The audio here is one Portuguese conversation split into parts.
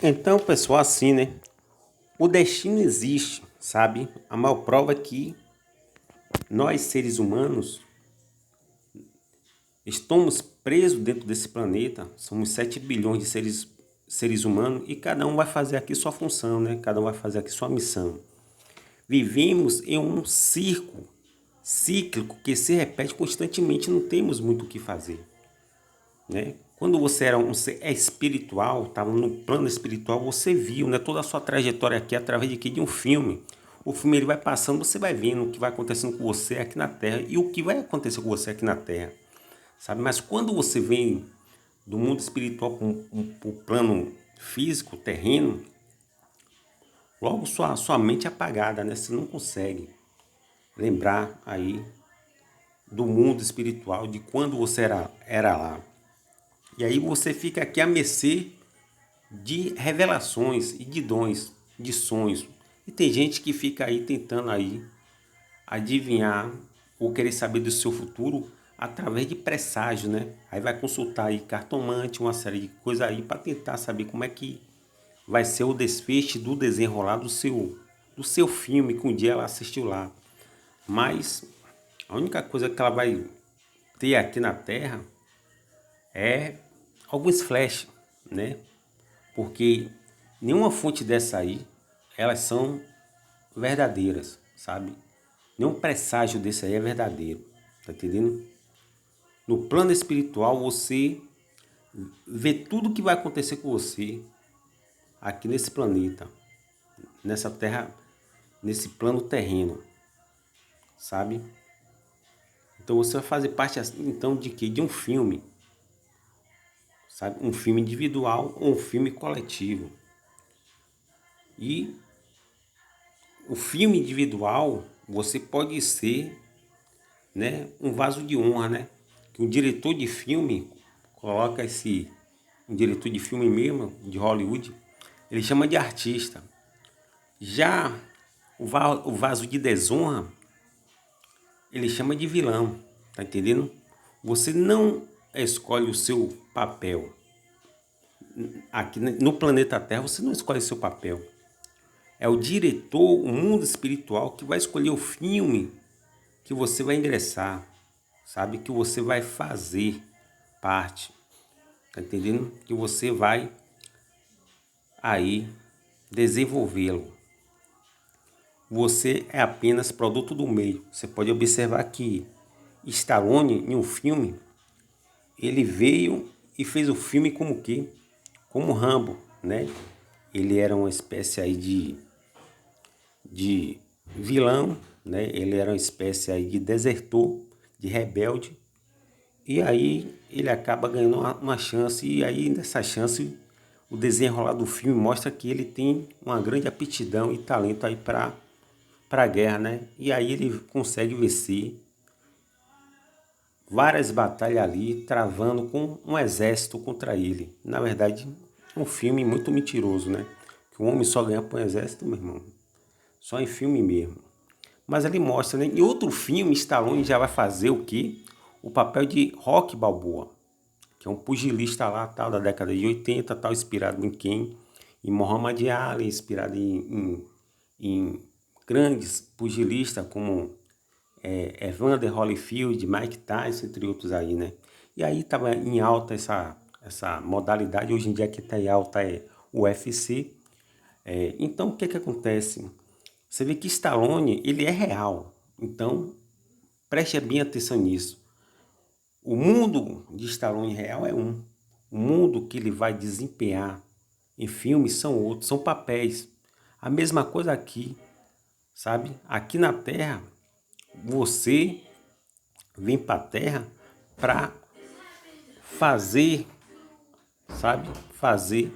Então, pessoal, assim, né? O destino existe, sabe? A maior prova é que nós, seres humanos, estamos presos dentro desse planeta. Somos 7 bilhões de seres humanos e cada um vai fazer aqui sua função, né? Cada um vai fazer aqui sua missão. Vivemos em um cíclico que se repete constantemente, não temos muito o que fazer, né? Quando você era um ser espiritual, estava no plano espiritual, você viu, né, toda a sua trajetória aqui através de quê? De um filme. O filme ele vai passando, você vai vendo o que vai acontecendo com você aqui na Terra e o que vai acontecer com você aqui na Terra, sabe? Mas quando você vem do mundo espiritual para o plano físico, terreno, logo sua mente é apagada, né? Você não consegue lembrar aí do mundo espiritual, de quando você era lá. E aí você fica aqui a mercê de revelações e de dons, de sonhos. E tem gente que fica aí tentando aí adivinhar ou querer saber do seu futuro através de presságio, né? Aí vai consultar aí cartomante, uma série de coisas aí para tentar saber como é que vai ser o desfecho do desenrolar do seu filme que um dia ela assistiu lá. Mas a única coisa que ela vai ter aqui na Terra é alguns flash, né? Porque nenhuma fonte dessa aí, elas são verdadeiras, sabe? Nenhum presságio desse aí é verdadeiro, tá entendendo? No plano espiritual, você vê tudo que vai acontecer com você aqui nesse planeta, nessa terra, nesse plano terreno, sabe? Então você vai fazer parte então de quê? De um filme, sabe? Um filme individual ou um filme coletivo. E o filme individual, você pode ser, né, um vaso de honra, né? Que um diretor de filme coloca um diretor de filme mesmo, de Hollywood, ele chama de artista. Já o vaso de desonra, ele chama de vilão, tá entendendo? Você não escolhe o seu papel. Aqui no planeta Terra, você não escolhe o seu papel. É o diretor, o mundo espiritual, que vai escolher o filme que você vai ingressar, sabe? Que você vai fazer parte, tá entendendo? Que você vai aí desenvolvê-lo. Você é apenas produto do meio. Você pode observar que Stallone, em um filme, ele veio e fez o filme como que? Como Rambo, né? Ele era uma espécie aí de vilão, né? Ele era uma espécie aí de desertor, de rebelde. E aí ele acaba ganhando uma chance e aí nessa chance o desenrolar do filme mostra que ele tem uma grande aptidão e talento aí para a guerra, né? E aí ele consegue vencer várias batalhas ali, travando com um exército contra ele. Na verdade, um filme muito mentiroso, né? Que o homem só ganha para um exército, meu irmão. Só em filme mesmo. Mas ele mostra, né? Em outro filme, Stallone já vai fazer o quê? O papel de Rocky Balboa, que é um pugilista lá, tal, da década de 80, tal, inspirado em quem? Em Muhammad Ali, inspirado em grandes pugilistas como Evander Holyfield, Mike Tyson, entre outros aí, né? E aí estava em alta essa modalidade, hoje em dia que está em alta é o UFC. Então, o que que acontece? Você vê que Stallone, ele é real, então preste bem atenção nisso. O mundo de Stallone real é um. O mundo que ele vai desempenhar em filmes são outros, são papéis. A mesma coisa aqui, sabe? Aqui na Terra, você vem para a Terra para fazer, sabe? Fazer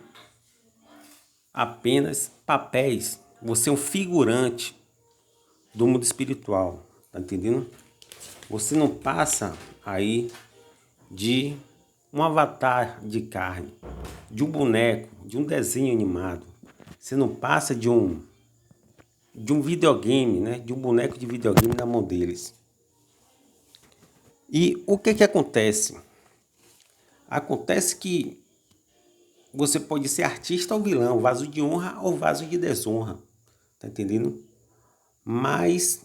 apenas papéis. Você é um figurante do mundo espiritual, tá entendendo? Você não passa aí de um avatar de carne, de um boneco, de um desenho animado. Você não passa de um videogame, né? De um boneco de videogame na mão deles. E o que que acontece? Acontece que você pode ser artista ou vilão, vaso de honra ou vaso de desonra, tá entendendo? Mas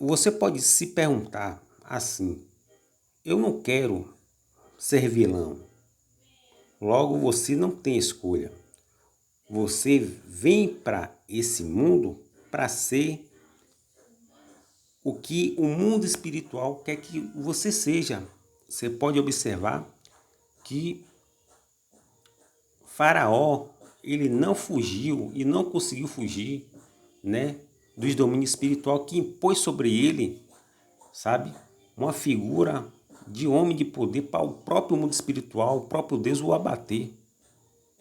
você pode se perguntar assim: eu não quero ser vilão. Logo você não tem escolha. Você vem para esse mundo para ser o que o mundo espiritual quer que você seja. Você pode observar que Faraó, ele não fugiu e não conseguiu fugir, né, dos domínios espiritual que impôs sobre ele, sabe, uma figura de homem de poder para o próprio mundo espiritual, o próprio Deus o abater.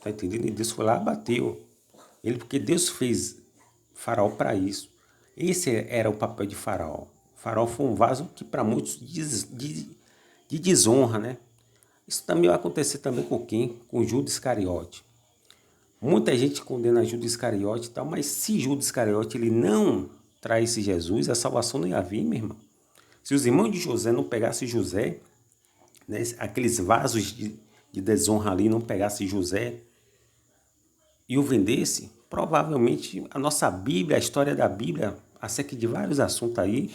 Tá entendendo? E Deus foi lá e abateu ele, porque Deus fez Faraó para isso. Esse era o papel de Faraó. Faraó foi um vaso que para muitos de desonra, né? Isso também vai acontecer também com quem? Com Judas Iscariote. Muita gente condena Judas Iscariote e tal, mas se Judas Iscariote ele não traísse Jesus, a salvação não ia vir, meu irmão. Se os irmãos de José não pegassem José, né, aqueles vasos de desonra ali não pegassem José e o vendesse, provavelmente a nossa Bíblia, a história da Bíblia, acerca de vários assuntos aí,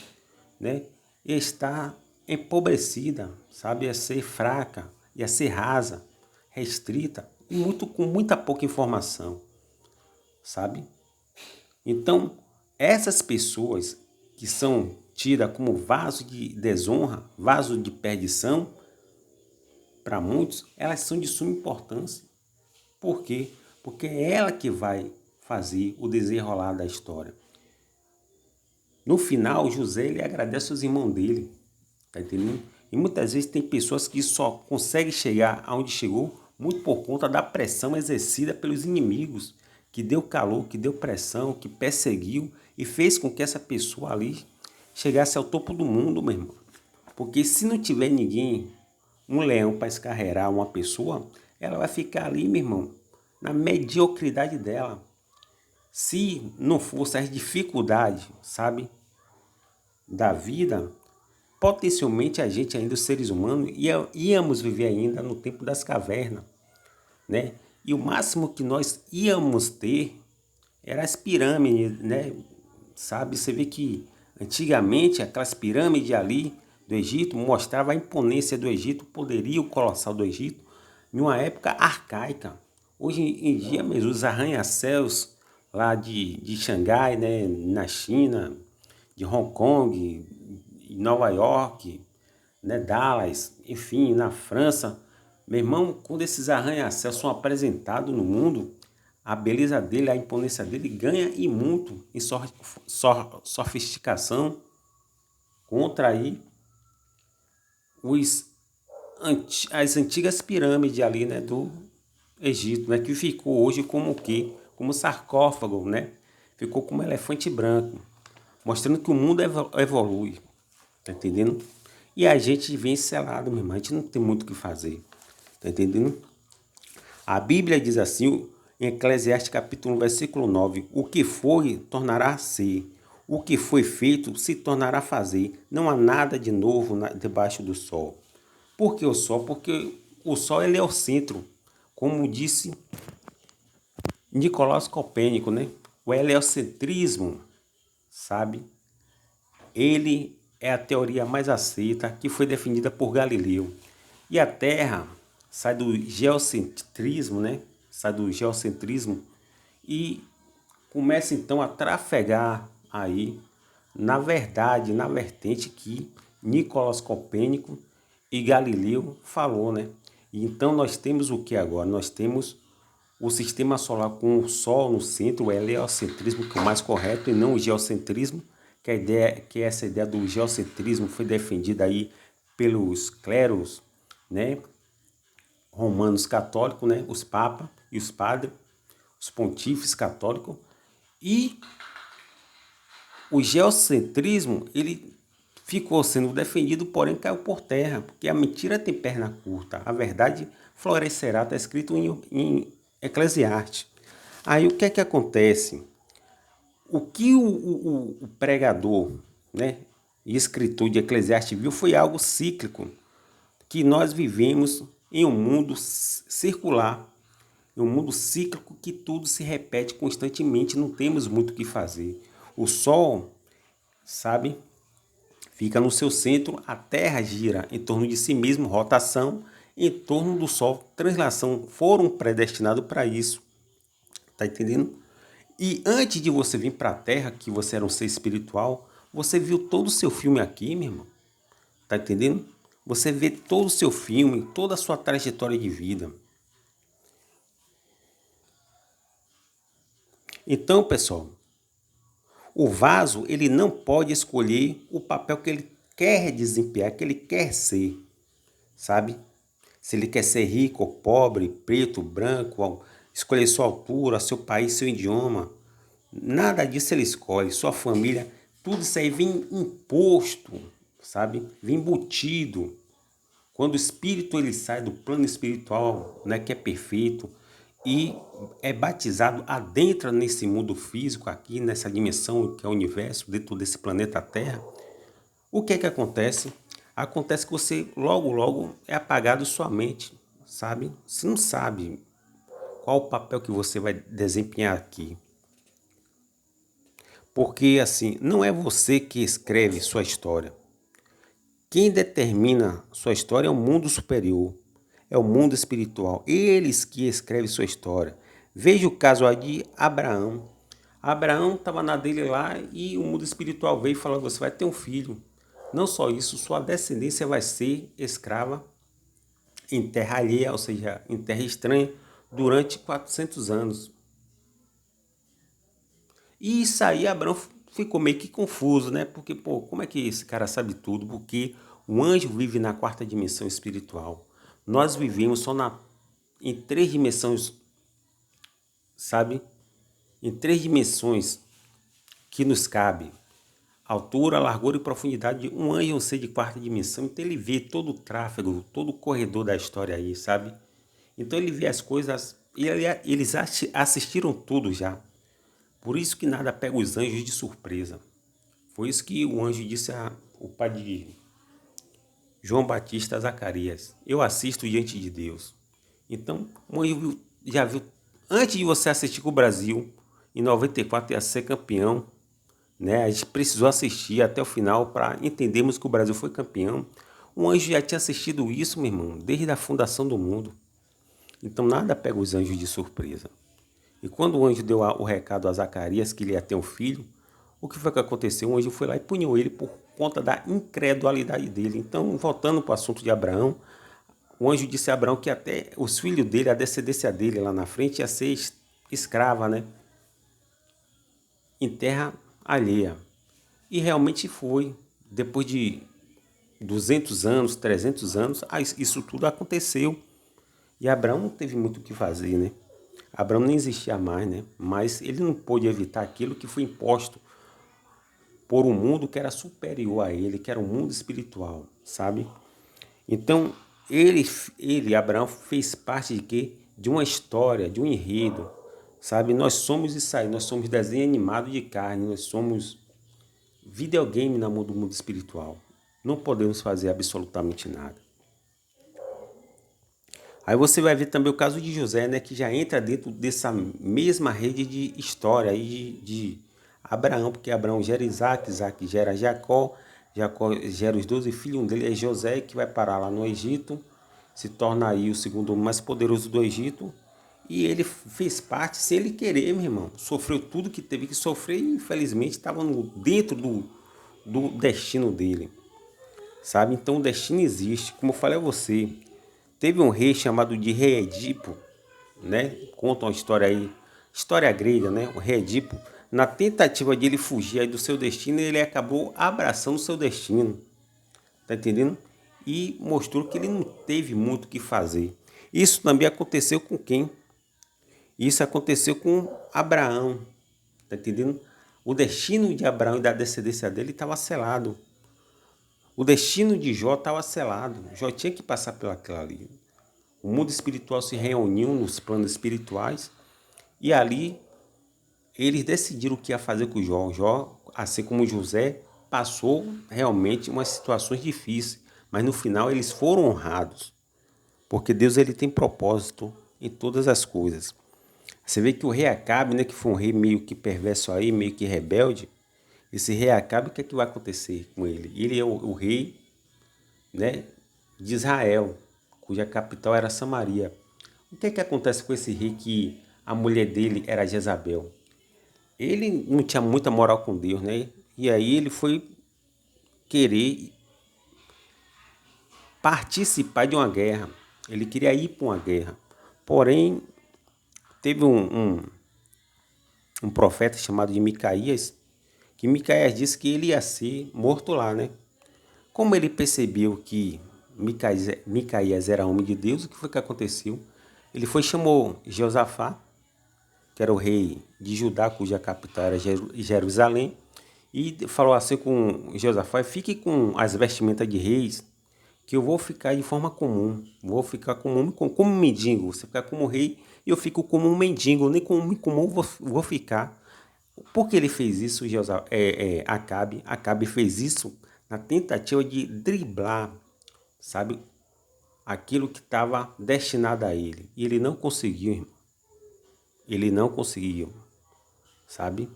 né, ia estar empobrecida, sabe, ia ser fraca, ia ser rasa, restrita e com muita pouca informação, sabe? Então, essas pessoas que são tidas como vaso de desonra, vaso de perdição, para muitos, elas são de suma importância. Por quê? Porque é ela que vai fazer o desenrolar da história. No final, José ele agradece os irmãos dele, tá entendendo? E muitas vezes tem pessoas que só conseguem chegar aonde chegou muito por conta da pressão exercida pelos inimigos, que deu calor, que deu pressão, que perseguiu e fez com que essa pessoa ali chegasse ao topo do mundo, meu irmão. Porque se não tiver ninguém, um leão para escarregar uma pessoa, ela vai ficar ali, meu irmão, na mediocridade dela. Se não fosse as dificuldades, sabe, da vida, potencialmente a gente ainda, os seres humanos, íamos viver ainda no tempo das cavernas, né? E o máximo que nós íamos ter era as pirâmides, né? Sabe, você vê que antigamente aquelas pirâmides ali do Egito mostrava a imponência do Egito, o poderio colossal do Egito, em uma época arcaica. Hoje em dia mesmo, os arranha-céus lá de Xangai, né, na China, de Hong Kong, em Nova York, né, Dallas, enfim, na França. Meu irmão, quando esses arranha-céus são apresentados no mundo, a beleza dele, a imponência dele ganha e muito em sofisticação contra aí os, as antigas pirâmides ali, né, do Egito, né, que ficou hoje como o quê? Como sarcófago, né? Ficou como elefante branco, mostrando que o mundo evolui, tá entendendo? E a gente vem selado, meu irmão, a gente não tem muito o que fazer, tá entendendo? A Bíblia diz assim, em Eclesiastes capítulo 1, versículo 9, o que foi, tornará a ser, o que foi feito, se tornará a fazer, não há nada de novo debaixo do sol. Por que o sol? Porque o sol ele é o centro, como disse Nicolás Copérnico, né? O heliocentrismo, sabe? Ele é a teoria mais aceita que foi defendida por Galileu. E a Terra sai do geocentrismo, né? Sai do geocentrismo e começa então a trafegar aí na verdade, na vertente que Nicolás Copérnico e Galileu falou, né? E então nós temos o que agora? Nós temos o sistema solar com o Sol no centro, o heliocentrismo, que é o mais correto, e não o geocentrismo, que essa ideia do geocentrismo foi defendida aí pelos clérigos, né, romanos católicos, né, os papas e os padres, os pontífices católicos, e o geocentrismo, ele ficou sendo defendido, porém caiu por terra, porque a mentira tem perna curta, a verdade florescerá, está escrito em Eclesiastes. Aí o que é que acontece? O que o pregador, né, e escritor de Eclesiastes viu foi algo cíclico, que nós vivemos em um mundo circular, É um mundo cíclico que tudo se repete constantemente, não temos muito o que fazer. O Sol, sabe, fica no seu centro, a Terra gira em torno de si mesmo, rotação, em torno do Sol, translação, foram predestinados para isso, tá entendendo? E antes de você vir para a Terra, que você era um ser espiritual, você viu todo o seu filme aqui, meu irmão, tá entendendo? Você vê todo o seu filme, toda a sua trajetória de vida. Então, pessoal, o vaso, ele não pode escolher o papel que ele quer desempenhar, que ele quer ser, sabe? Se ele quer ser rico ou pobre, preto, branco, escolher sua altura, seu país, seu idioma. Nada disso ele escolhe, sua família, tudo isso aí vem imposto, sabe? Vem embutido. Quando o espírito ele sai do plano espiritual, né, que é perfeito, e é batizado, adentra nesse mundo físico aqui, nessa dimensão que é o universo, dentro desse planeta Terra, o que é que acontece? Acontece que você logo é apagado sua mente, sabe? Você não sabe qual o papel que você vai desempenhar aqui. Porque assim, não é você que escreve sua história. Quem determina sua história é o mundo superior, é o mundo espiritual. Eles que escrevem sua história. Veja o caso aí de Abraão. Abraão estava na dele lá e o mundo espiritual veio e falou: você vai ter um filho. Não só isso, sua descendência vai ser escrava em terra alheia, ou seja, em terra estranha, durante 400 anos. E isso aí Abraão ficou meio que confuso, né? Porque, pô, como é que esse cara sabe tudo? Porque o anjo vive na quarta dimensão espiritual. Nós vivemos só em três dimensões, sabe? Em três dimensões que nos cabe. Altura, largura e profundidade. Um anjo é um ser de quarta dimensão, então ele vê todo o tráfego, todo o corredor da história aí, sabe? Então ele vê as coisas, e eles assistiram tudo já. Por isso que nada pega os anjos de surpresa. Foi isso que o anjo disse ao pai de João Batista, Zacarias: eu assisto diante de Deus. Então, o anjo já viu, antes de você assistir com o Brasil, em 94 ia ser campeão, né? A gente precisou assistir até o final para entendermos que o Brasil foi campeão. O anjo já tinha assistido isso, meu irmão, desde a fundação do mundo. Então, nada pega os anjos de surpresa. E quando o anjo deu o recado a Zacarias que ele ia ter um filho, o que foi que aconteceu? O anjo foi lá e puniu ele por conta da incredulidade dele. Então, voltando para o assunto de Abraão, o anjo disse a Abraão que até os filhos dele, a descendência dele lá na frente, ia ser escrava, né? Em terra alheia. E realmente foi. Depois de 200 anos, 300 anos, isso tudo aconteceu. E Abraão não teve muito o que fazer, né? Abraão nem existia mais, né? Mas ele não pôde evitar aquilo que foi imposto por um mundo que era superior a ele, que era um mundo espiritual, sabe? Então, Abraão, fez parte de quê? De uma história, de um enredo, sabe? Nós somos isso aí, nós somos desenho animado de carne, nós somos videogame no mundo espiritual. Não podemos fazer absolutamente nada. Aí você vai ver também o caso de José, né, que já entra dentro dessa mesma rede de história aí de Abraão, porque Abraão gera Isaac, Isaac gera Jacó, Jacó gera os 12 filhos, um deles é José, que vai parar lá no Egito, se torna aí o segundo mais poderoso do Egito, e ele fez parte sem ele querer, meu irmão. Sofreu tudo que teve que sofrer e infelizmente estava dentro do destino dele, sabe? Então o destino existe, como eu falei a você. Teve um rei chamado de Rei Edipo, né? Conta uma história aí, história grega, né? O Rei Edipo, na tentativa de ele fugir aí do seu destino, ele acabou abraçando o seu destino, tá entendendo? E mostrou que ele não teve muito o que fazer. Isso também aconteceu com quem? Isso aconteceu com Abraão, tá entendendo? O destino de Abraão e da descendência dele estava selado. O destino de Jó estava selado. Jó tinha que passar pelaquilo ali. O mundo espiritual se reuniu nos planos espirituais e ali eles decidiram o que ia fazer com o Jó. Jó, assim como José, passou realmente umas situações difíceis, mas no final eles foram honrados, porque Deus ele tem propósito em todas as coisas. Você vê que o rei Acabe, né, que foi um rei meio que perverso aí, meio que rebelde, esse rei Acabe, o que é que vai acontecer com ele? Ele é o rei, né, de Israel, cuja capital era Samaria. O que é que acontece com esse rei que a mulher dele era Jezabel? Ele não tinha muita moral com Deus, né? E aí ele foi querer participar de uma guerra. Ele queria ir para uma guerra. Porém, teve um profeta chamado de Micaías, que Micaías disse que ele ia ser morto lá, né? Como ele percebeu que Micaías era homem de Deus, o que foi que aconteceu? Ele foi e chamou Josafá, que era o rei de Judá, cuja capital era Jerusalém, e falou assim com Josafá: fique com as vestimentas de reis, que eu vou ficar de forma comum, vou ficar como um mendigo, você ficar como rei e eu fico como um mendigo, nem como comum vou ficar. Por que ele fez isso, Acabe? Acabe fez isso na tentativa de driblar, sabe, aquilo que estava destinado a ele. E ele não conseguiu, irmão. Ele não conseguiu, sabe?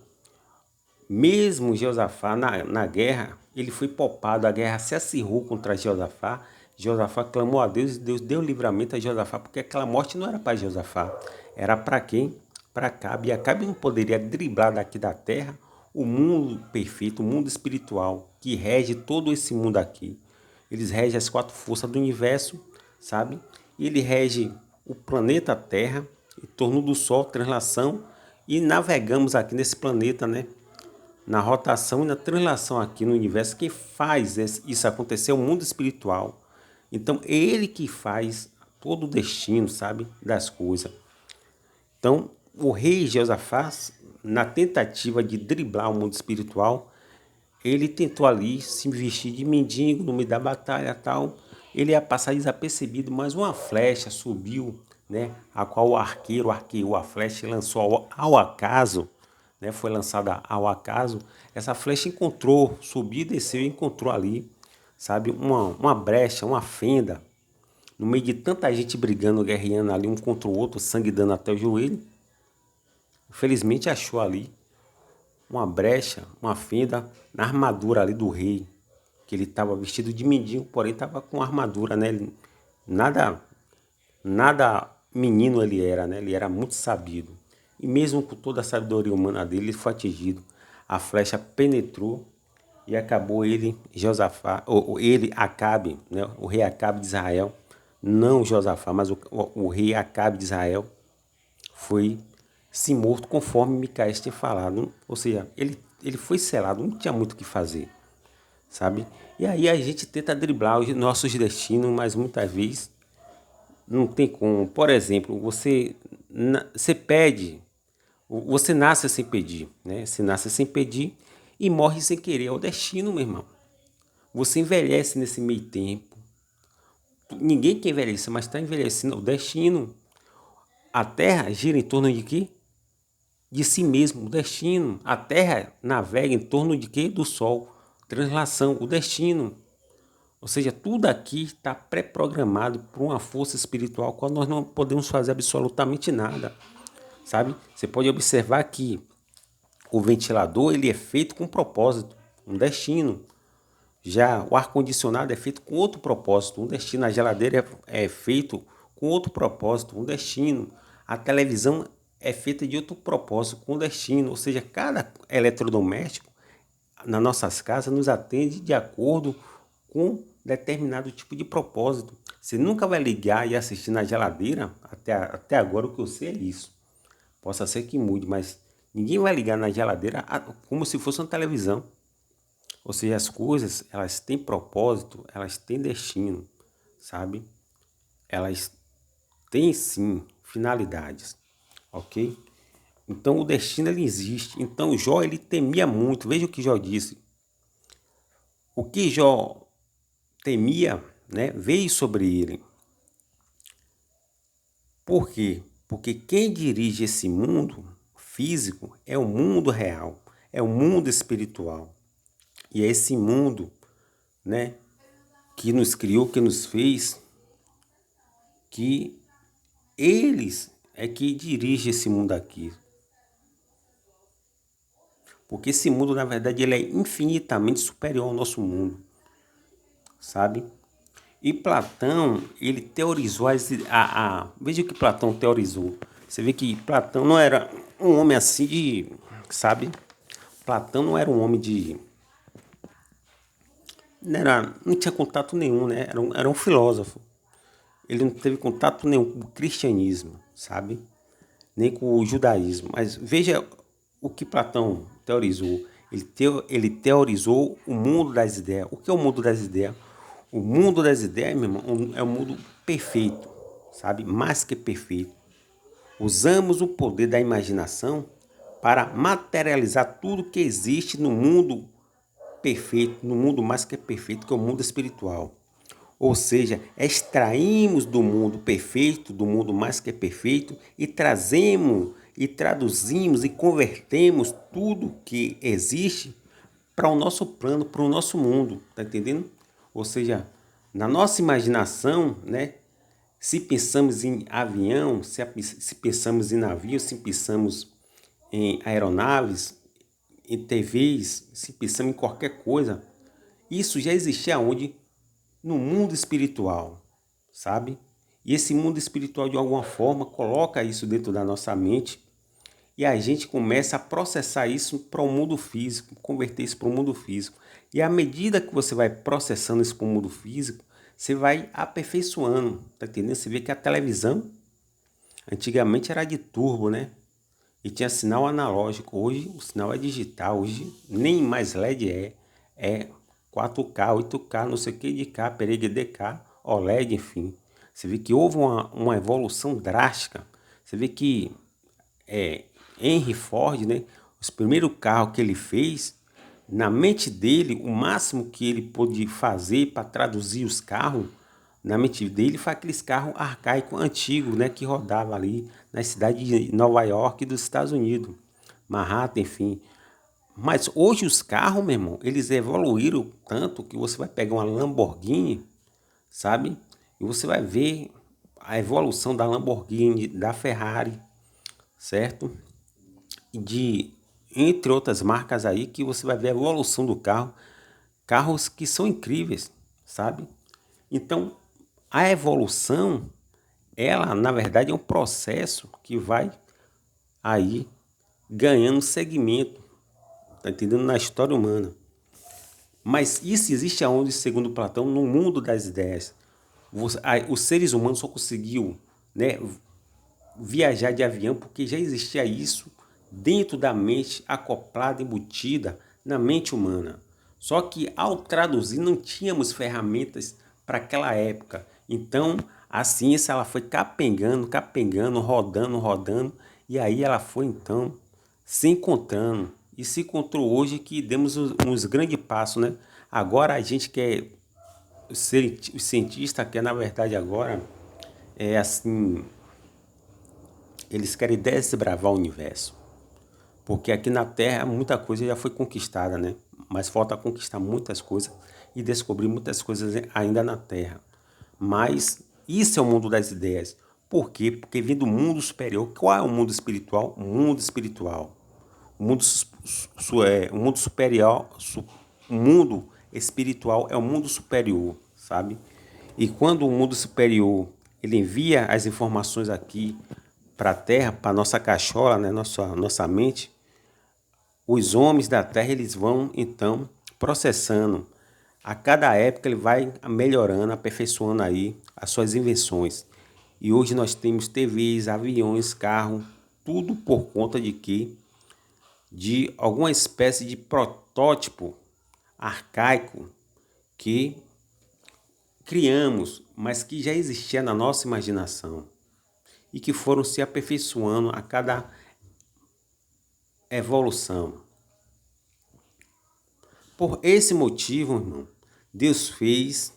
Mesmo Josafá na guerra, ele foi poupado, a guerra se acirrou contra Josafá. Josafá clamou a Deus e Deus deu livramento a Josafá, porque aquela morte não era para Josafá, era para quem? Para Acabe. E Acabe não poderia driblar daqui da terra o mundo perfeito, o mundo espiritual, que rege todo esse mundo aqui. Eles regem as quatro forças do universo, sabe? E ele rege o planeta Terra, em torno do Sol, translação, e navegamos aqui nesse planeta, né? Na rotação e na translação aqui no universo, quem faz isso acontecer é o mundo espiritual. Então, é ele que faz todo o destino, sabe, das coisas. Então, o rei Josafá, na tentativa de driblar o mundo espiritual, ele tentou ali se vestir de mendigo no meio da batalha e tal. Ele ia passar desapercebido, mas uma flecha subiu, né, a qual o arqueiro arqueou a flecha e lançou ao acaso, né, foi lançada ao acaso. Essa flecha encontrou, subiu e desceu e encontrou ali, sabe, uma brecha, uma fenda, no meio de tanta gente brigando, guerreando ali um contra o outro, sangue dando até o joelho. Infelizmente achou ali uma brecha, uma fenda na armadura ali do rei, que ele estava vestido de mendigo, porém estava com armadura, né? Nada, nada menino ele era, né? Ele era muito sabido. E mesmo com toda a sabedoria humana dele, ele foi atingido. A flecha penetrou e acabou ele, Josafá, ou ele, Acabe, né? O rei Acabe de Israel, não Josafá, mas o rei Acabe de Israel foi se morto conforme Micaías tinha falado. Ou seja, ele foi selado, não tinha muito o que fazer, sabe? E aí a gente tenta driblar os nossos destinos, mas muitas vezes não tem como. Por exemplo, você pede, você nasce sem pedir, né? Você nasce sem pedir e morre sem querer. É o destino, meu irmão. Você envelhece nesse meio tempo. Ninguém quer envelhecer, mas está envelhecendo. O destino. A Terra gira em torno de quê? De si mesmo, o destino. A Terra navega em torno de quê? Do Sol. Translação, o destino. Ou seja, tudo aqui está pré-programado por uma força espiritual qual nós não podemos fazer absolutamente nada, sabe? Você pode observar que o ventilador ele é feito com um propósito, um destino. Já o ar-condicionado é feito com outro propósito, um destino. A geladeira é feito com outro propósito, um destino. A televisão é feita de outro propósito, com destino. Ou seja, cada eletrodoméstico nas nossas casas nos atende de acordo com determinado tipo de propósito. Você nunca vai ligar e assistir na geladeira, até agora o que eu sei é isso. Possa ser que mude, mas ninguém vai ligar na geladeira como se fosse uma televisão. Ou seja, as coisas, elas têm propósito, elas têm destino, sabe? Elas têm sim finalidades, ok? Então o destino ele existe. Então Jó ele temia muito. Veja o que Jó disse. O que Jó temia, né, veio sobre ele. Por quê? Porque quem dirige esse mundo físico é o mundo real, é o mundo espiritual. E é esse mundo, né, que nos criou, que nos fez, que Eles é que dirigem esse mundo aqui. Porque esse mundo, na verdade, ele é infinitamente superior ao nosso mundo, sabe? E Platão, ele teorizou veja o que Platão teorizou. Você vê que Platão não era um homem assim de, sabe? Platão não era um homem de, não tinha contato nenhum, né? Era um filósofo. Ele não teve contato nenhum com o cristianismo, sabe? Nem com o judaísmo. Mas veja o que Platão teorizou. Ele teorizou o mundo das ideias. O que é o mundo das ideias? O mundo das ideias, meu irmão, é um mundo perfeito, sabe? Mais que perfeito. Usamos o poder da imaginação para materializar tudo que existe no mundo perfeito, no mundo mais que perfeito, que é o mundo espiritual. Ou seja, extraímos do mundo perfeito, do mundo mais que perfeito, e trazemos, e traduzimos e convertemos tudo que existe para o nosso plano, para o nosso mundo, tá entendendo? Ou seja, na nossa imaginação, né? Se pensamos em avião, se pensamos em navio, se pensamos em aeronaves, em TVs, se pensamos em qualquer coisa, isso já existia onde? No mundo espiritual, sabe? E esse mundo espiritual, de alguma forma, coloca isso dentro da nossa mente e a gente começa a processar isso para o mundo físico, converter isso para o mundo físico. E à medida que você vai processando isso para o mundo físico, você vai aperfeiçoando, tá entendendo? Você vê que a televisão antigamente era de turbo, né? E tinha sinal analógico. Hoje o sinal é digital. Hoje nem mais LED é 4K, 8K, não sei o que de K, Pereg DK, OLED, enfim. Você vê que houve uma evolução drástica. Você vê que Henry Ford, né? Os primeiros carros que ele fez, na mente dele, o máximo que ele pôde fazer para traduzir os carros, na mente dele, foi aqueles carros arcaicos antigos, né? Que rodavam ali na cidade de Nova York dos Estados Unidos, Manhattan, enfim. Mas hoje os carros, meu irmão, eles evoluíram tanto que você vai pegar uma Lamborghini, sabe? E você vai ver a evolução da Lamborghini, da Ferrari, certo? De entre outras marcas aí que você vai ver a evolução do carro, carros que são incríveis, sabe? Então, a evolução, ela na verdade é um processo que vai aí ganhando segmento, tá entendendo? Na história humana. Mas isso existe aonde, segundo Platão, no mundo das ideias. Os seres humanos só conseguiu, né, viajar de avião porque já existia isso dentro da mente, acoplada, embutida na mente humana. Só que ao traduzir não tínhamos ferramentas para aquela época. Então a ciência ela foi capengando, capengando, rodando, rodando, e aí ela foi então se encontrando. E se encontrou hoje que demos uns grandes passos, né? Agora a gente quer, o cientista quer na verdade agora, é assim, eles querem desbravar o universo. Porque aqui na Terra muita coisa já foi conquistada, né? Mas falta conquistar muitas coisas e descobrir muitas coisas ainda na Terra. Mas isso é o mundo das ideias. Por quê? Porque vem do mundo superior. Qual é o mundo espiritual? O mundo espiritual. O mundo superior, o mundo espiritual é o mundo superior, sabe? E quando o mundo superior ele envia as informações aqui para a Terra, para nossa cachola, né, nossa mente, os homens da Terra eles vão então processando. A cada época ele vai melhorando, aperfeiçoando aí as suas invenções. E hoje nós temos TVs, aviões, carro, tudo por conta de quê? De alguma espécie de protótipo arcaico que criamos, mas que já existia na nossa imaginação e que foram se aperfeiçoando a cada evolução. Por esse motivo, irmão, Deus fez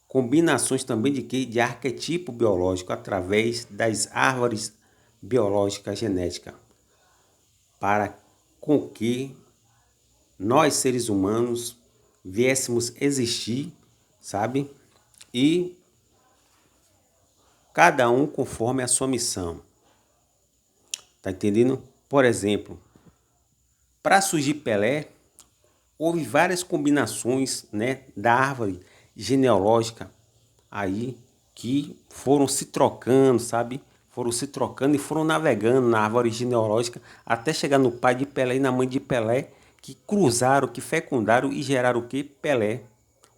combinações também de quê? De arquetipo biológico através das árvores biológicas genéticas, para com que nós, seres humanos, viéssemos existir, sabe? E cada um conforme a sua missão. Tá entendendo? Por exemplo, para surgir Pelé, houve várias combinações, né, da árvore genealógica aí que foram se trocando, sabe? Foram se trocando e foram navegando na árvore genealógica até chegar no pai de Pelé e na mãe de Pelé, que cruzaram, que fecundaram e geraram o quê? Pelé,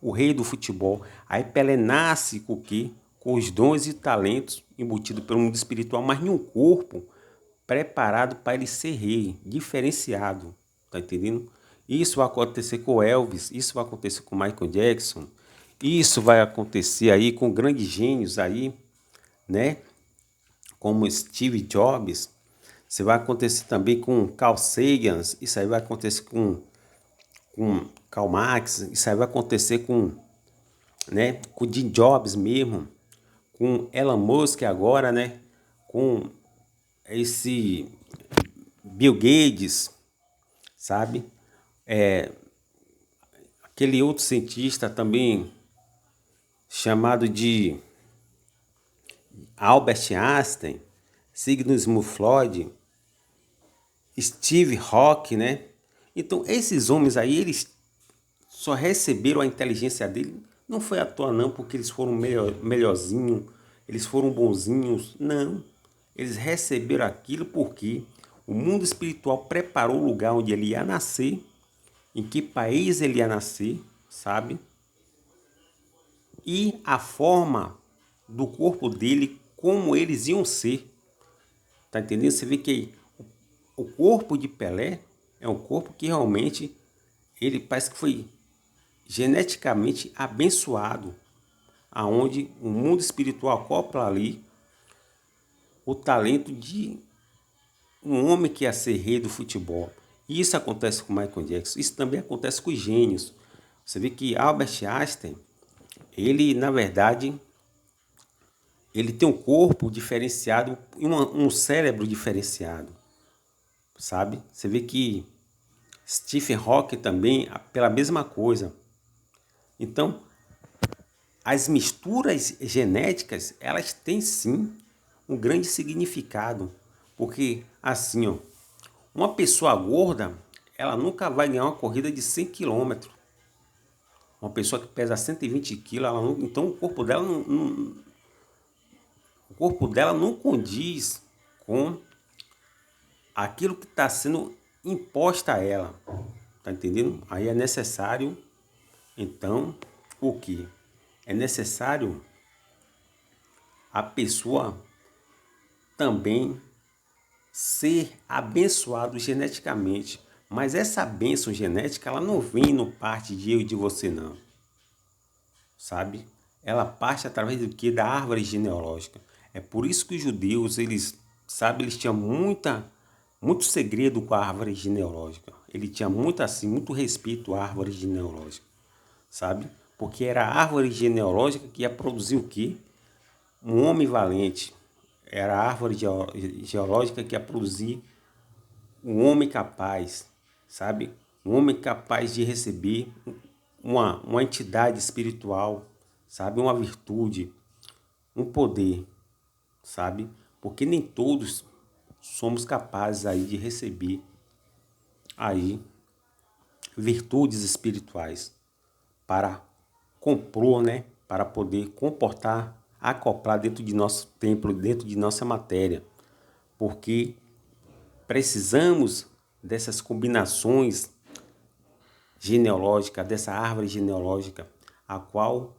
o rei do futebol. Aí Pelé nasce com o quê? Com os dons e talentos embutidos pelo mundo espiritual, mas em um corpo preparado para ele ser rei, diferenciado, tá entendendo? Isso vai acontecer com Elvis, isso vai acontecer com Michael Jackson, isso vai acontecer aí com grandes gênios aí, né? Como Steve Jobs, isso vai acontecer também com Carl Sagan, isso aí vai acontecer com Karl Marx, isso aí vai acontecer com, né, com Jim Jobs mesmo, com Elon Musk agora, né? Com esse Bill Gates, sabe? Aquele outro cientista também chamado de Albert Einstein, Sigmund Freud, Steve Hawking, né? Então esses homens aí, eles só receberam a inteligência dele, não foi à toa não, porque eles foram melhorzinhos, eles foram bonzinhos, não. Eles receberam aquilo porque o mundo espiritual preparou o lugar onde ele ia nascer, em que país ele ia nascer, sabe? E a forma do corpo dele, como eles iam ser. Tá entendendo? Você vê que o corpo de Pelé é um corpo que realmente ele parece que foi geneticamente abençoado, aonde o mundo espiritual acopla ali o talento de um homem que ia ser rei do futebol. E isso acontece com Michael Jackson, isso também acontece com os gênios. Você vê que Albert Einstein, ele na verdade, ele tem um corpo diferenciado e um cérebro diferenciado, sabe? Você vê que Stephen Hawking também, pela mesma coisa. Então, as misturas genéticas, elas têm sim um grande significado, porque assim, ó, uma pessoa gorda, ela nunca vai ganhar uma corrida de 100 quilômetros. Uma pessoa que pesa 120 quilos, então o corpo dela não condiz com aquilo que está sendo imposta a ela. Tá entendendo? Aí é necessário, então, o que? É necessário a pessoa também ser abençoado geneticamente. Mas essa bênção genética, ela não vem no parte de eu e de você, não. Sabe? Ela parte através do que? Da árvore genealógica. É por isso que os judeus, eles, sabe, eles tinham muito segredo com a árvore genealógica. Ele tinha muito assim, muito respeito à árvore genealógica, sabe? Porque era a árvore genealógica que ia produzir o quê? Um homem valente. Era a árvore geológica que ia produzir um homem capaz, sabe? Um homem capaz de receber uma entidade espiritual, sabe? Uma virtude, um poder, sabe? Porque nem todos somos capazes aí de receber aí virtudes espirituais para compor, né? Para poder comportar, acoplar dentro de nosso templo, dentro de nossa matéria. Porque precisamos dessas combinações genealógicas, dessa árvore genealógica, a qual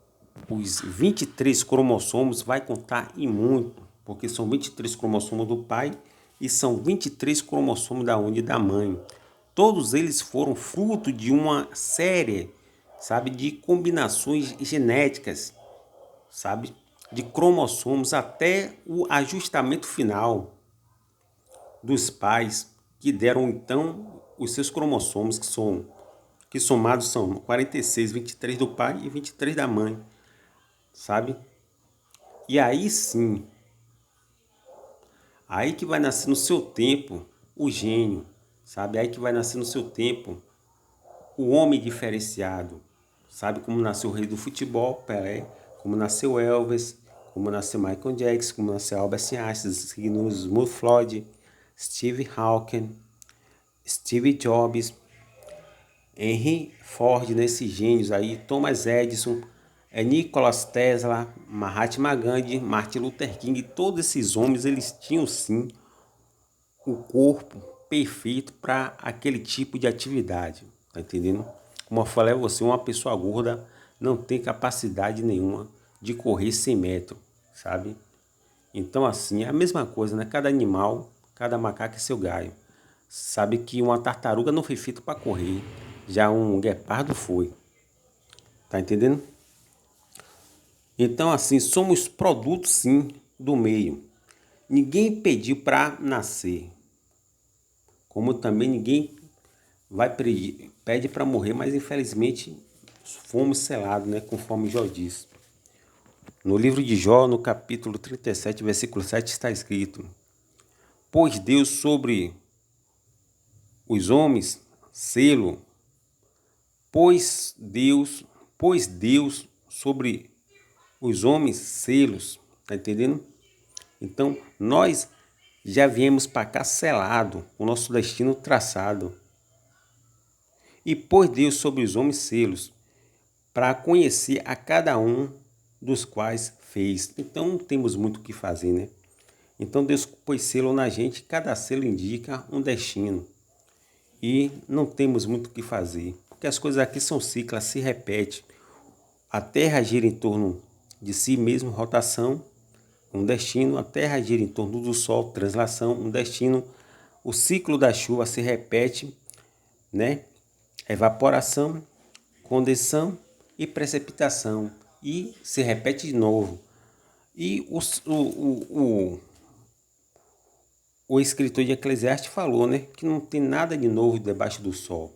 os 23 cromossomos vai contar em muito, porque são 23 cromossomos do pai e são 23 cromossomos da onde da mãe. Todos eles foram fruto de uma série, sabe, de combinações genéticas, sabe, de cromossomos até o ajustamento final dos pais que deram então os seus cromossomos que somados são 46, 23 do pai e 23 da mãe, sabe? E aí sim, aí que vai nascer no seu tempo o gênio, sabe? Aí que vai nascer no seu tempo o homem diferenciado, sabe? Como nasceu o rei do futebol, Pelé, como nasceu Elvis, como nasceu Michael Jackson, como nasceu Albert Einstein, seguindo Sigmund Freud, Steve Hawking, Steve Jobs, Henry Ford, nesses gênios aí, Thomas Edison, Nikola Tesla, Mahatma Gandhi, Martin Luther King, todos esses homens, eles tinham sim o corpo perfeito para aquele tipo de atividade, tá entendendo? Como eu falei a você, uma pessoa gorda não tem capacidade nenhuma de correr 100 metros, sabe? Então assim, é a mesma coisa, né? Cada animal, cada macaco é seu galho. Sabe que uma tartaruga não foi feita para correr, já um guepardo foi, tá entendendo? Então assim, somos produtos sim do meio. Ninguém pediu para nascer, como também ninguém pede para morrer, mas infelizmente fomos selados, né, conforme Jó diz. No livro de Jó, no capítulo 37, versículo 7, está escrito: Pois Deus sobre os homens selo, pois Deus sobre os homens selos, tá entendendo? Então, nós já viemos para cá selado, o nosso destino traçado. E pôs Deus sobre os homens selos, para conhecer a cada um dos quais fez. Então não temos muito o que fazer, né? Então Deus pôs selo na gente, cada selo indica um destino. E não temos muito o que fazer, porque as coisas aqui são cíclicas, se repete. A Terra gira em torno de si mesmo, rotação, um destino. A Terra gira em torno do Sol, translação, um destino. O ciclo da chuva se repete, né? Evaporação, condensação e precipitação. E se repete de novo. E o escritor de Eclesiastes falou, né, que não tem nada de novo debaixo do sol.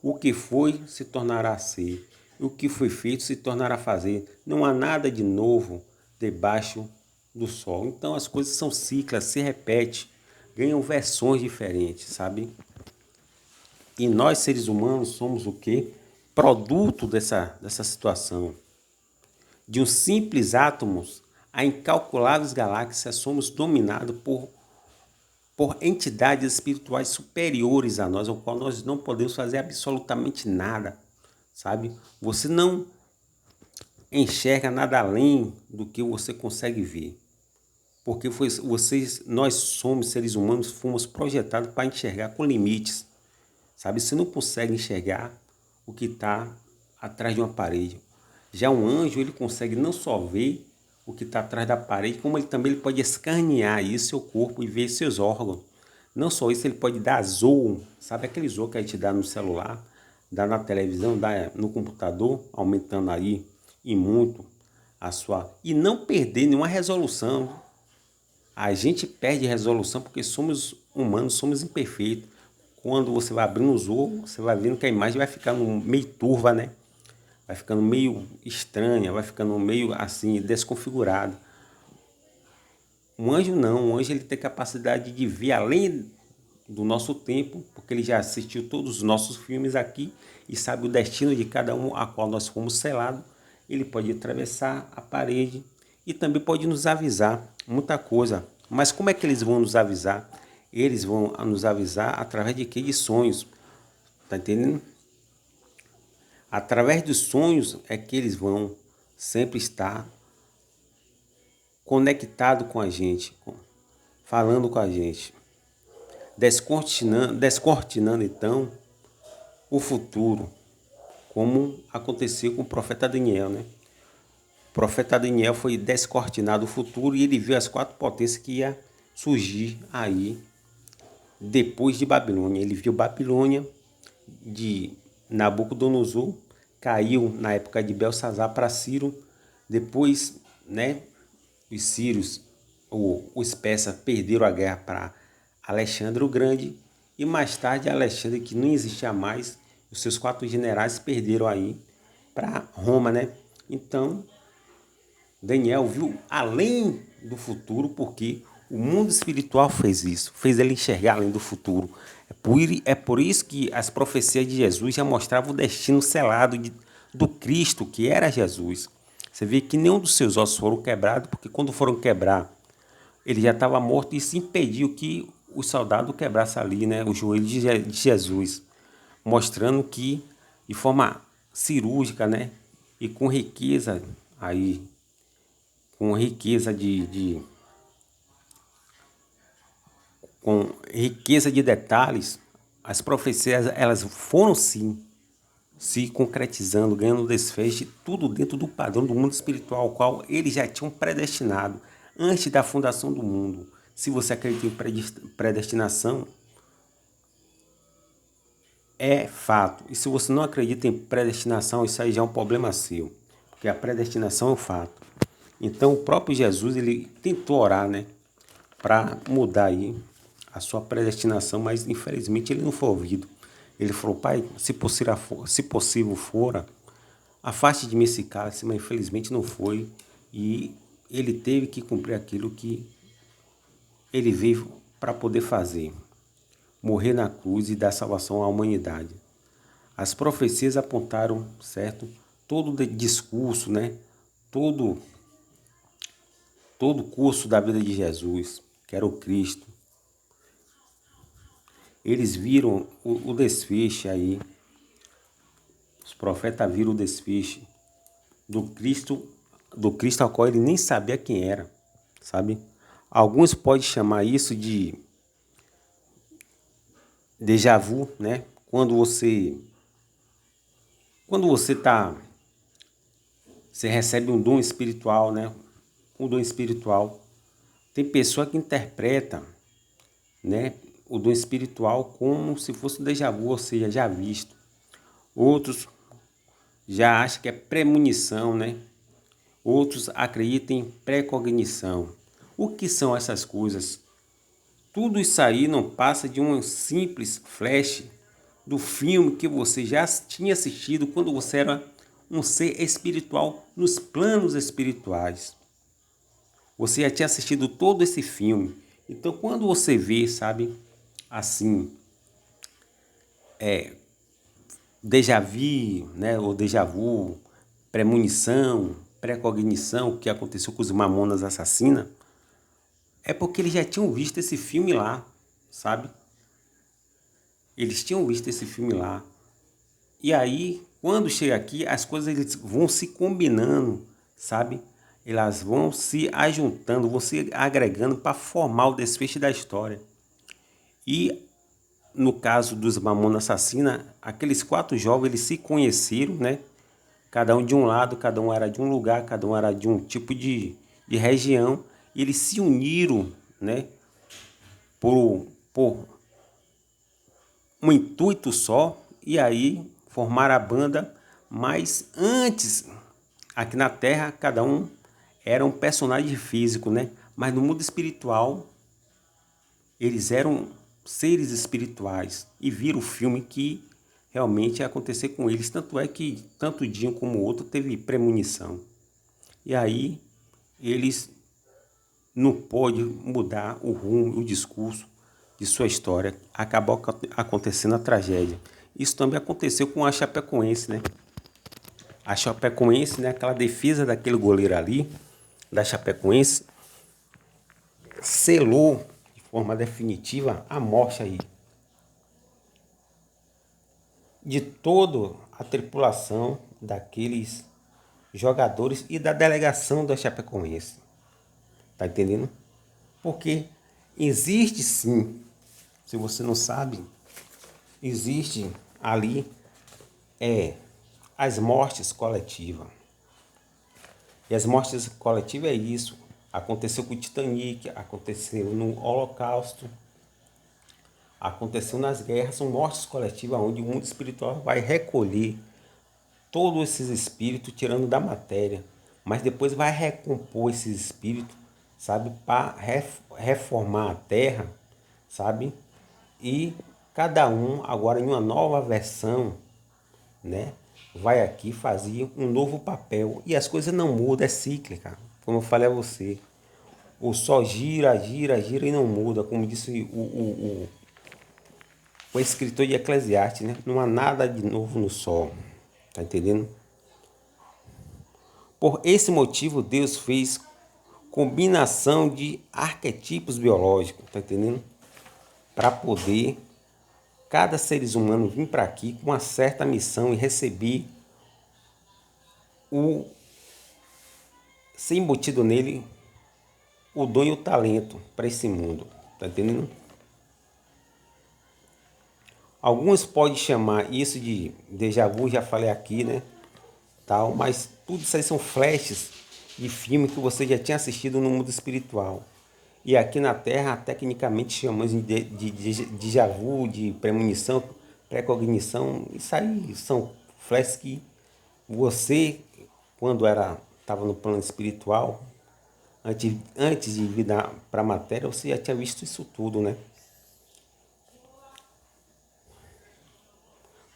O que foi se tornará a ser. O que foi feito se tornará a fazer. Não há nada de novo debaixo do sol. Então as coisas são cíclicas, se repetem, ganham versões diferentes, sabe? E nós, seres humanos, somos o quê? Produto dessa situação. De uns simples átomos a incalculáveis galáxias, somos dominados por entidades espirituais superiores a nós, ao qual nós não podemos fazer absolutamente nada, sabe? Você não enxerga nada além do que você consegue ver. Porque nós somos seres humanos, fomos projetados para enxergar com limites. Sabe, você não consegue enxergar o que está atrás de uma parede. Já um anjo, ele consegue não só ver o que está atrás da parede, como ele pode escanear isso, seu corpo, e ver seus órgãos. Não só isso, ele pode dar zoom, sabe aquele zoom que a gente dá no celular, dá na televisão, dá no computador, aumentando aí e muito a sua... E não perder nenhuma resolução. A gente perde resolução porque somos humanos, somos imperfeitos. Quando você vai abrindo os olhos, você vai vendo que a imagem vai ficando meio turva, né? Vai ficando meio estranha, vai ficando meio assim, desconfigurada. Um anjo não, um anjo ele tem capacidade de ver além do nosso tempo, porque ele já assistiu todos os nossos filmes aqui e sabe o destino de cada um a qual nós fomos selados. Ele pode atravessar a parede e também pode nos avisar muita coisa. Mas como é que eles vão nos avisar? Eles vão nos avisar através de quê? De sonhos. Tá entendendo? Através dos sonhos é que eles vão sempre estar conectados com a gente, falando com a gente, descortinando então o futuro, como aconteceu com o profeta Daniel, né? O profeta Daniel foi descortinado o futuro e ele viu as 4 potências que ia surgir aí depois de Babilônia. Ele viu Babilônia de Nabucodonosor, caiu na época de Belsazar para Ciro, depois, né, os sírios, os persas perderam a guerra para Alexandre o Grande, e mais tarde Alexandre, que não existia mais, os seus 4 generais perderam aí para Roma, né? Então, Daniel viu além do futuro, porque o mundo espiritual fez isso, fez ele enxergar além do futuro. É por isso que as profecias de Jesus já mostravam o destino selado do Cristo, que era Jesus. Você vê que nenhum dos seus ossos foram quebrados, porque quando foram quebrar, ele já estava morto e isso impediu que o soldado quebrasse ali, né, o joelho de Jesus, mostrando que de forma cirúrgica, né, e com riqueza aí, com riqueza com riqueza de detalhes, as profecias elas foram sim se concretizando, ganhando desfecho, tudo dentro do padrão do mundo espiritual, ao qual eles já tinham predestinado antes da fundação do mundo. Se você acredita em predestinação, é fato. E se você não acredita em predestinação, isso aí já é um problema seu, porque a predestinação é um fato. Então o próprio Jesus, ele tentou orar, né, para mudar aí a sua predestinação, mas infelizmente ele não foi ouvido. Ele falou: Pai, se possível fora, afaste de mim esse cálice, mas infelizmente não foi. E ele teve que cumprir aquilo que ele veio para poder fazer: morrer na cruz e dar salvação à humanidade. As profecias apontaram, certo? Todo o discurso, né? Todo o curso da vida de Jesus, que era o Cristo. Eles viram o desfecho aí. Os profetas viram o desfecho do Cristo ao qual ele nem sabia quem era, sabe? Alguns podem chamar isso de déjà vu, né? Você recebe um dom espiritual, né? Um dom espiritual. Tem pessoa que interpreta, né, o dom espiritual como se fosse um déjà vu, ou seja, já visto. Outros já acham que é premonição, né? Outros acreditam em precognição. O que são essas coisas? Tudo isso aí não passa de um simples flash do filme que você já tinha assistido quando você era um ser espiritual nos planos espirituais. Você já tinha assistido todo esse filme. Então, quando você vê, sabe, assim, déjà vu, né, ou déjà vu, premonição, precognição, o que aconteceu com os Mamonas Assassina, é porque eles já tinham visto esse filme lá, sabe? Eles tinham visto esse filme lá. E aí, quando chega aqui, as coisas eles vão se combinando, sabe? Elas vão se ajuntando, vão se agregando para formar o desfecho da história. E no caso dos Mamonas Assassina, aqueles 4 jovens eles se conheceram, né? Cada um de um lado, cada um era de um lugar, cada um era de um tipo de região. E eles se uniram, né? Por um intuito só, e aí formaram a banda, mas antes, aqui na Terra, cada um era um personagem físico, né? Mas no mundo espiritual, eles eram seres espirituais e viram o filme que realmente ia acontecer com eles. Tanto é que tanto Dinho como o outro teve premonição. E aí, eles não podem mudar o rumo, o discurso de sua história. Acabou acontecendo a tragédia. Isso também aconteceu com a Chapecoense, né? A Chapecoense, né? Aquela defesa daquele goleiro ali, da Chapecoense, selou de forma definitiva a morte aí de toda a tripulação daqueles jogadores e da delegação da Chapecoense. Tá entendendo? Porque existe sim, se você não sabe, existe ali as mortes coletivas. E as mortes coletivas é isso. Aconteceu com o Titanic, aconteceu no Holocausto, aconteceu nas guerras, são mortes coletivas onde o mundo espiritual vai recolher todos esses espíritos tirando da matéria, mas depois vai recompor esses espíritos, sabe, para reformar a terra, sabe? E cada um agora em uma nova versão, né, vai aqui fazer um novo papel e as coisas não mudam, é cíclica, como eu falei a você. O sol gira, gira, gira e não muda, como disse o escritor de Eclesiastes, né? Não há nada de novo no sol, tá entendendo? Por esse motivo, Deus fez combinação de arquetipos biológicos, tá entendendo? Para poder cada ser humano vir para aqui com uma certa missão e receber o ser embutido nele o dom e o talento para esse mundo, tá entendendo? Alguns podem chamar isso de déjà vu, já falei aqui, né? Tal, mas tudo isso aí são flashes de filme que você já tinha assistido no mundo espiritual. E aqui na Terra, tecnicamente chamamos de déjà vu, de premonição, precognição. Isso aí são flashes que você, quando estava no plano espiritual, antes de vir para a matéria, você já tinha visto isso tudo, né?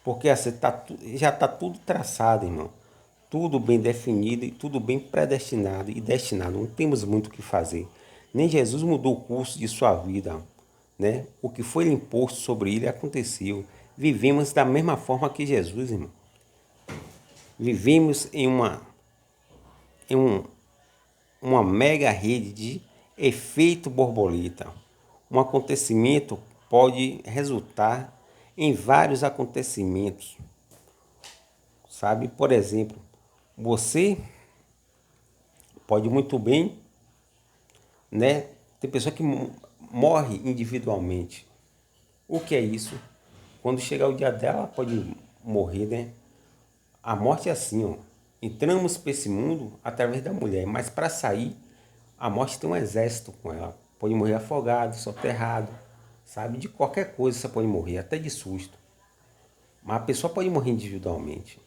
Porque assim, já está tudo traçado, irmão. Tudo bem definido e tudo bem predestinado e destinado. Não temos muito o que fazer. Nem Jesus mudou o curso de sua vida, né? O que foi imposto sobre ele aconteceu. Vivemos da mesma forma que Jesus, irmão. Vivemos em uma mega rede de efeito borboleta. Um acontecimento pode resultar em vários acontecimentos, sabe? Por exemplo, você pode muito bem, né? Tem pessoa que morre individualmente. O que é isso? Quando chegar o dia dela, pode morrer, né? A morte é assim, ó. Entramos para esse mundo através da mulher, mas para sair, a morte tem um exército com ela. Pode morrer afogado, soterrado, sabe? De qualquer coisa você pode morrer, até de susto. Mas a pessoa pode morrer individualmente,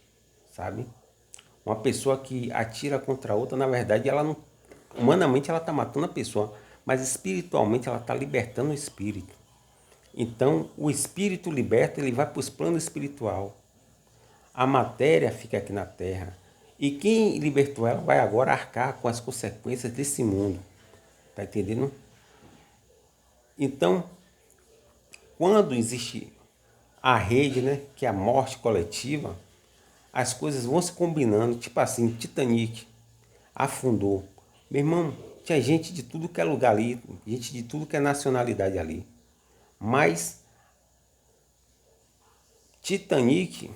sabe? Uma pessoa que atira contra a outra, na verdade, ela não, humanamente ela está matando a pessoa, mas espiritualmente ela está libertando o espírito. Então, o espírito liberta, ele vai para os planos espiritual. A matéria fica aqui na Terra. E quem libertou ela vai agora arcar com as consequências desse mundo. Tá entendendo? Então, quando existe a rede, né, que é a morte coletiva, as coisas vão se combinando, tipo assim, Titanic afundou. Meu irmão, tinha gente de tudo que é lugar ali, gente de tudo que é nacionalidade ali. Mas Titanic,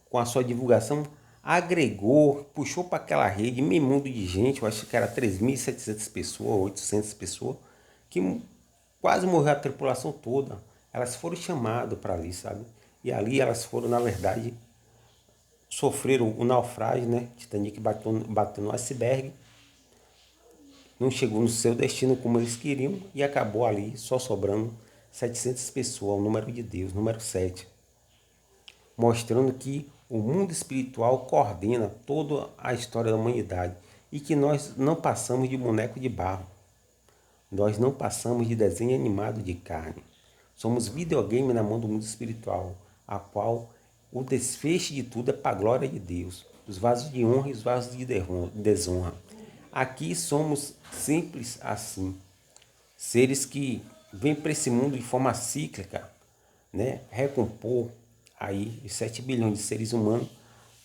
com a sua divulgação, agregou, puxou para aquela rede meio mundo de gente, eu acho que era 3.700 pessoas, 800 pessoas, que quase morreu a tripulação toda. Elas foram chamadas para ali, sabe? E ali elas foram, na verdade, sofreram o naufrágio, né? Titanic bateu no iceberg, não chegou no seu destino como eles queriam e acabou ali só sobrando 700 pessoas, o número de Deus, número 7. Mostrando que o mundo espiritual coordena toda a história da humanidade e que nós não passamos de boneco de barro. Nós não passamos de desenho animado de carne. Somos videogame na mão do mundo espiritual, a qual o desfecho de tudo é para a glória de Deus. Os vasos de honra e os vasos de desonra. Aqui somos simples assim. Seres que vêm para esse mundo de forma cíclica, né? Recompor aí os 7 bilhões de seres humanos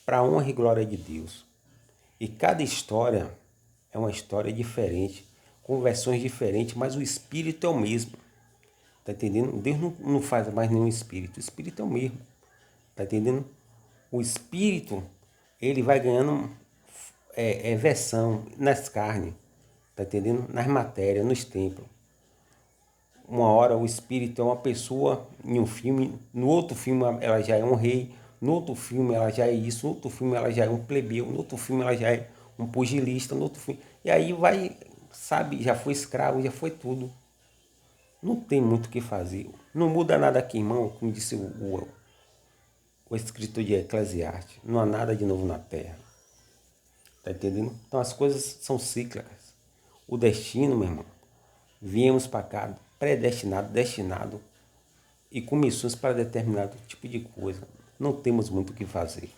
para a honra e glória de Deus. E cada história é uma história diferente, com versões diferentes, mas o espírito é o mesmo. Tá entendendo? Deus não faz mais nenhum espírito, o espírito é o mesmo. Tá entendendo? O espírito, ele vai ganhando versão nas carnes, tá entendendo? Nas matérias, nos templos. Uma hora o espírito é uma pessoa em um filme, no outro filme ela já é um rei, no outro filme ela já é isso, no outro filme ela já é um plebeu, no outro filme ela já é um pugilista, no outro filme. E aí vai, sabe, já foi escravo, já foi tudo. Não tem muito o que fazer. Não muda nada aqui, irmão, como disse o escritor de Eclesiastes. Não há nada de novo na terra. Tá entendendo? Então as coisas são cíclicas. O destino, meu irmão, viemos para cá predestinado, destinado e com missões para determinado tipo de coisa. Não temos muito o que fazer.